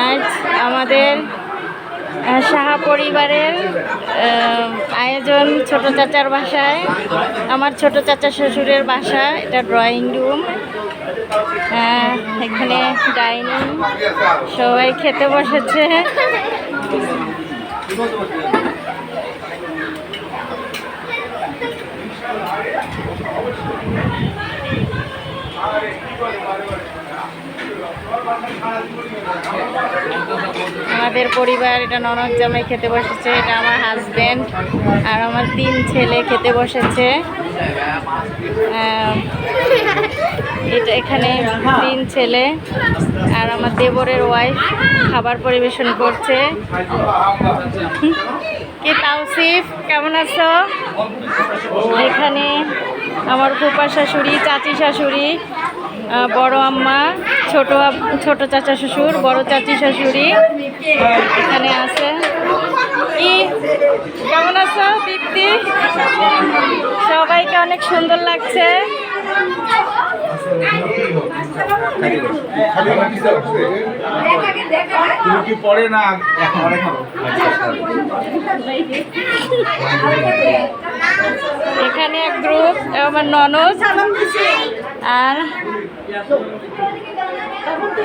আজ আমাদের সাহা পরিবারের আয়োজন ছোট চাচার বাসায়। আমার ছোট চাচা শ্বশুরের বাসা, এটা ড্রয়িং রুম, এখানে ডাইনিং, সবাই খেতে বসেছে। আমাদের পরিবার, এটা ননদ জামাই খেতে বসেছে, এটা আমার হাজব্যান্ড আর আমার 3 ছেলে খেতে বসেছে। এটা এখানে 3 ছেলে আর আমার দেবরের ওয়াইফ খাবার পরিবেশন করছে। কি তাওসিফ, কেমন আছো? এখানে আমার ফুপা শাশুড়ি, চাচি শাশুড়ি, বড় আম্মা, ছোট চাচা শ্বশুর, বড় চাচি শাশুড়ি এখানে আছে। কি কেমন আছো দীপ্তি? সবাইকে অনেক সুন্দর লাগছে। এখানে এক গ্রুপ, আমার ননদ আর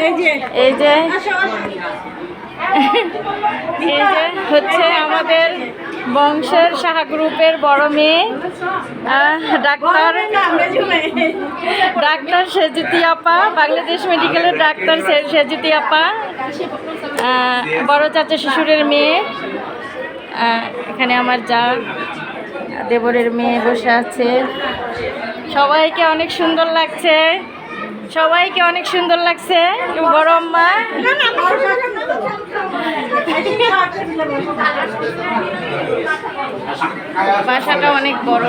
এই যে হচ্ছে আমাদের বংশের সাহা গ্রুপের বড় মেয়ে, ডাক্তার সেজুতি আপা, বাংলাদেশ মেডিকেলের ডাক্তার সেজুতি আপা, বড় চাচা শ্বশুরের মেয়ে। এখানে আমার যা দেবরের মেয়ে বসে আছে। সবাইকে অনেক সুন্দর লাগছে, সবাইকে অনেক সুন্দর লাগছে। বড় আম্মা, বাসাটা অনেক বড়।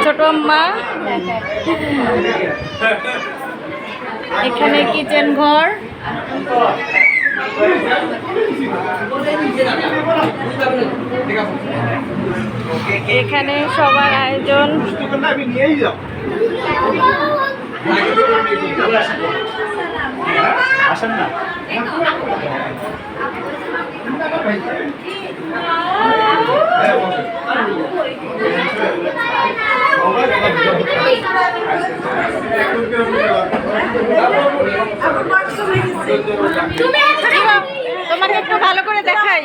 ছোট আম্মা, এখানে কিচেন ঘর। এখানে সবার আয়োজন। আসেন না, তোমাকে একটু ভালো করে দেখাই।